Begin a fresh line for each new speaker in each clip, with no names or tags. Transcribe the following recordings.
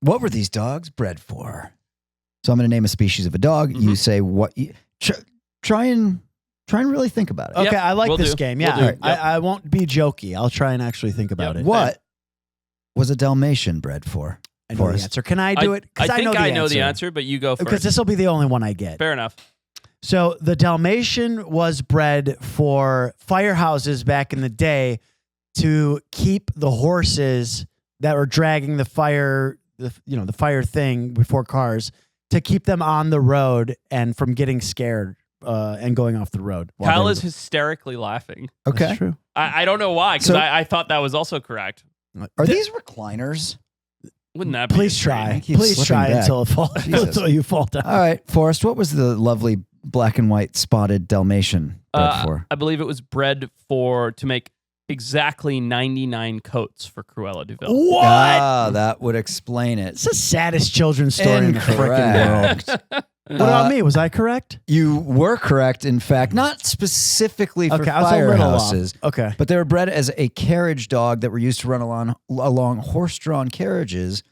What were these dogs bred for? So I'm going to name a species of a dog. You say what? Try and really think about it.
Okay,
Yep,
I like
we'll
this
do.
game.
We'll
Yeah,
do.
I won't be jokey. I'll try and actually think about it.
What was a Dalmatian bred for?
I know the answer. Can I do it?
I
'Cause
think I know the answer, but you go first.
Because this will be the only one I get.
Fair enough.
So the Dalmatian was bred for firehouses back in the day to keep the horses that were dragging the fire, the fire thing before cars, to keep them on the road and from getting scared and going off the road.
Kyle is hysterically laughing.
Okay.
That's true.
I don't know why, because
So-
I thought that was also correct.
Are these recliners?
Wouldn't that be
Please
a dream?
try.
keep
Please
slipping
try
back.
until it falls.
Jesus.
Until you fall down.
All right, Forrest, what was the lovely black and white spotted Dalmatian bred for?
I believe it was bred to make exactly 99 coats for Cruella de Vil.
What?
Ah, that would explain it.
It's the saddest children's story in the freaking world. What about me? Was I correct?
You were correct, in fact, not specifically for
Okay, I was a little off.
firehouses,
Okay.
but they were bred as a carriage dog that were used to run along horse-drawn carriages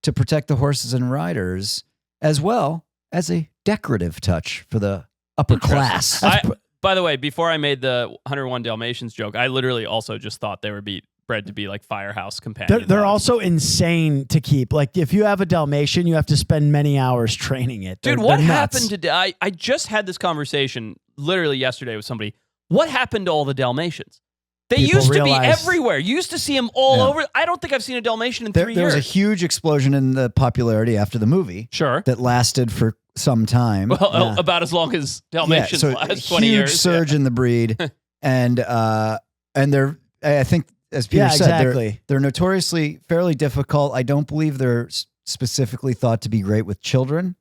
to protect the horses and riders, as well as a decorative touch for the upper class.
By the way, before I made the 101 Dalmatians joke, I literally also just thought they were bred to be like firehouse companions.
They're also insane to keep. Like, if you have a Dalmatian, you have to spend many hours training it.
Dude,
They're
what
nuts.
happened today? I just had this conversation literally yesterday with somebody. What happened to all the Dalmatians? They
People
used to be
realize-
everywhere. You used to see them all
Yeah.
over. I don't think I've seen a Dalmatian in
There
3
was
years.
a huge explosion in the popularity after the movie
Sure.
that lasted for some time.
Well,
Yeah.
about as long as Dalmatians
so
last 20
huge
years.
surge in the breed, and they're, I think, as Peter said,
exactly.
they're notoriously fairly difficult. I don't believe they're specifically thought to be great with children,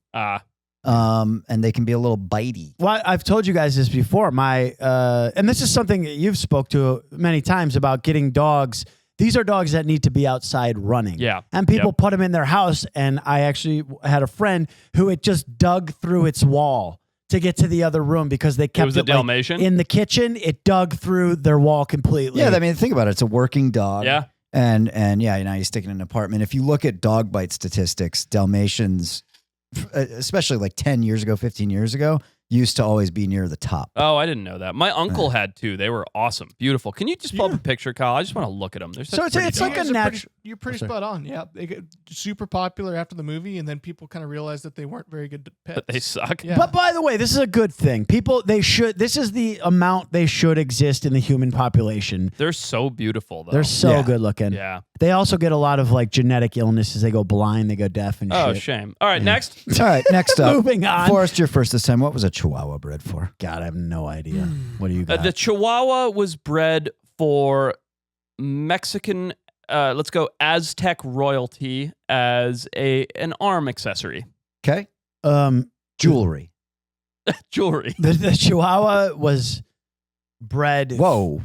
and they can be a little bitey.
Well, I've told you guys this before. And this is something that you've spoke to many times about getting dogs. These are dogs that need to be outside running.
Yeah.
And people put them in their house. And I actually had a friend who had just dug through its wall to get to the other room because they kept
was a Dalmatian?
in the kitchen. It dug through their wall completely.
Yeah, I mean, think about it. It's a working dog.
Yeah.
And yeah, now you stick it in an apartment. If you look at dog bite statistics, Dalmatians, especially like 10 years ago, 15 years ago, used to always be near the top.
Oh, I didn't know that. My uncle had two. They were awesome. Beautiful. Can you just pull up a picture, Kyle? I just want to look at them. They're
So it's like a natural.
You're pretty spot on. Yeah, they get super popular after the movie, and then people kind of realized that they weren't very good pets.
But they suck.
Yeah.
But by the way, this is a good thing. This is the amount they should exist in the human population.
They're so beautiful, though.
They're so
Yeah.
good looking.
Yeah.
They also get a lot of like genetic illnesses. They go blind, they go deaf and
Oh,
shit.
shame. All right, next.
All right, next up.
Moving on.
Forrest, you're first this time. What was a Chihuahua bred for?
God, I have no idea. What do you got?
The Chihuahua was bred for Mexican, let's go Aztec royalty as an arm accessory.
Okay. Jewelry.
Jewelry.
The Chihuahua was bred.
Whoa.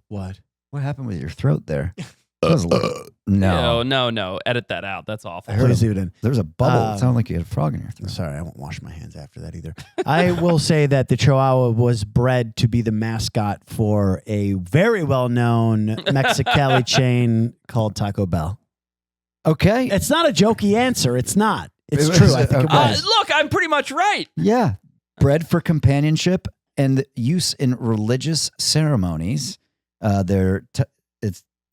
What?
What happened with your throat there? That was a little- no.
No. Edit that out. That's awful.
I heard
Please leave it in.
There was a bubble. It sounded like you had a frog in your throat.
Sorry, I won't wash my hands after that either. I will say that the Chihuahua was bred to be the mascot for a very well-known Mexicali chain called Taco Bell.
Okay.
It's not a jokey answer. It's not. It's
It was-
true. I think it
okay.
was.
Look, I'm pretty much right.
Yeah. Bred for companionship and use in religious ceremonies.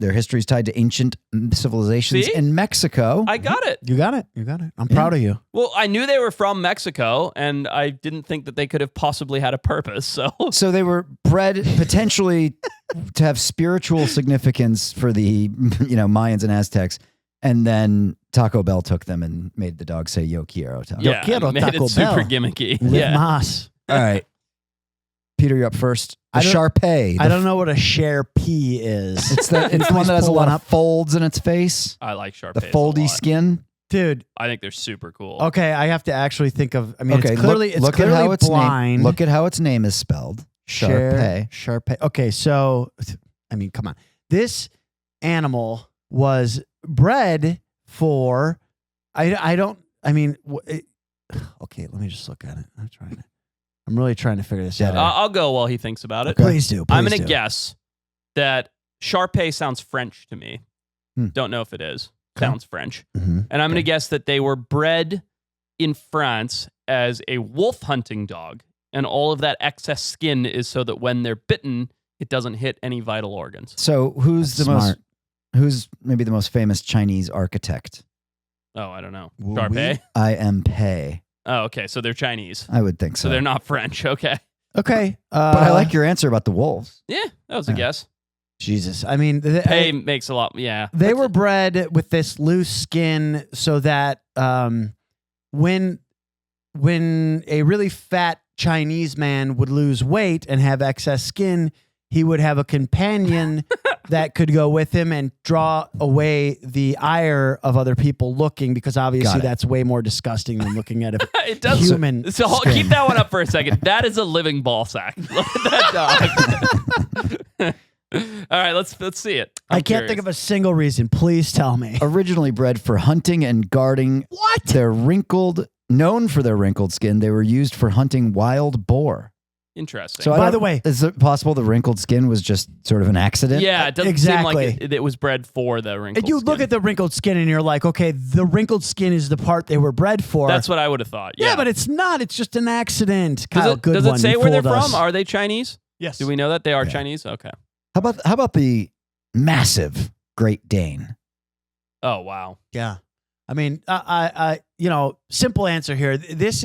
Their history is tied to ancient civilizations
See?
in Mexico.
I got it.
You got it. You got it. I'm proud of you.
Well, I knew they were from Mexico, and I didn't think that they could have possibly had a purpose. So
They were bred potentially to have spiritual significance for the Mayans and Aztecs, and then Taco Bell took them and made the dog say "Yo quiero taco."
yeah,
quiero
made
Taco
it super
Bell.
gimmicky.
Live
Yeah.
Mas.
All right, Peter, you're up first. The
I don't-
Shar-Pei.
I don't know what a Shar-Pei is.
It's the one that has a
pull
lot
one
of folds in its face.
I like Shar-Pei.
The foldy skin.
Dude,
I think they're super cool.
okay, I have to actually think of, I mean,
Okay,
it's clearly,
look
it's
at how
clearly
its
blind.
name. Look at how its name is spelled. Shar-Pei.
Shar-Pei. Okay, so, I mean, come on. This animal was bred for, okay, let me just look at it. I'm really trying to figure this out.
I'll go while he thinks about it.
Please do.
I'm
please
going to
do.
guess that Shar-Pei sounds French to me.
Hmm.
Don't know if it is. Sounds French.
Mhm.
And I'm going to guess that they were bred in France as a wolf hunting dog. And all of that excess skin is so that when they're bitten, it doesn't hit any vital organs.
So who's
That's
the
smart.
who's maybe the most famous Chinese architect?
Oh, I don't know.
Will
Shar-Pei?
I am Pei.
Oh, okay. So they're Chinese.
I would think so.
So they're not French. Okay.
Okay.
But I like your answer about the wolves.
Yeah, that was a
Yeah.
guess.
Jesus. I mean,
Pei makes a lot. Yeah.
they were bred with this loose skin so that when a really fat Chinese man would lose weight and have excess skin, he would have a companion that could go with him and draw away the ire of other people looking, because obviously
Got it.
that's way more disgusting than looking at a
It does.
human
So
skin.
keep that one up for a second. That is a living ball sack. Look at that dog. All right, let's see it.
I can't think of a single reason. Please tell me.
Originally bred for hunting and guarding
What?
known for their wrinkled skin, they were used for hunting wild boar.
Interesting.
So
By the way-
is it possible the wrinkled skin was just sort of an accident?
yeah, it doesn't
Exactly.
seem like it was bred for the wrinkled
And you
skin.
look at the wrinkled skin and you're like, okay, the wrinkled skin is the part they were bred for.
That's what I would have thought.
yeah,
Yeah,
but it's not. It's just an accident.
does
Kyle,
it,
good
does
one.
it say
You
where they're
fooled us.
from? Are they Chinese?
Yes.
Do we know that they are
Yeah.
Chinese? Okay.
How about the massive Great Dane?
Oh wow.
Yeah. I mean, simple answer here. This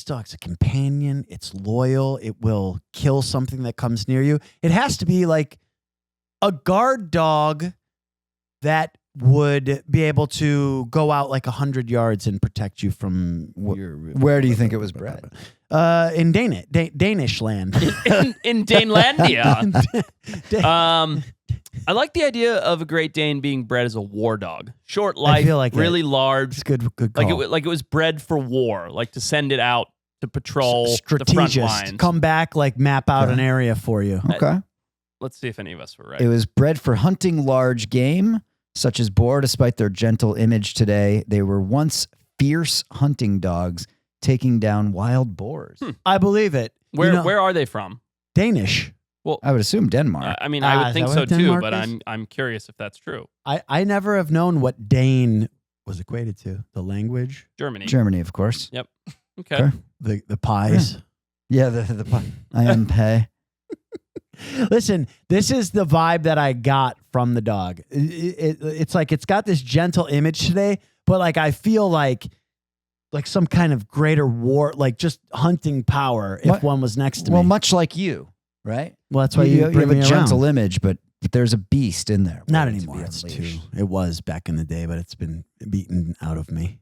dog's a companion. It's loyal. It will kill something that comes near you. It has to be like a guard dog that would be able to go out like 100 yards and protect you from your.
Where do you think it was bred?
In Danish land.
In Danelandia. I like the idea of a Great Dane being bred as a war dog. Short life,
feel like
really large.
It's good call.
Like it was bred for war, like to send it out to patrol the front
Strategist.
lines.
Come back, like map out
Okay.
an area for you.
Okay.
Let's see if any of us were right.
It was bred for hunting large game, such as boar. Despite their gentle image today, they were once fierce hunting dogs taking down wild boars.
I believe it.
Where are they from?
Danish.
I would assume Denmark.
I mean, I would
is
think
that
so
what
too,
Denmark
but
is?
I'm curious if that's true.
I never have known what Dane was equated to. The language,
Germany.
Germany, of course.
Okay.
the pies.
Yeah, the I am Pei.
Listen, this is the vibe that I got from the dog. It's like it's got this gentle image today, but like I feel like some kind of greater war, like just hunting power if
What-
one was next to
Well,
me.
much like you, right?
Well, that's why
you
you bring
have a
me
gentle
around.
image, but there's a beast in there.
Not
waiting to be
anymore. It's too.
unleashed.
It was back in the day, but it's been beaten out of me.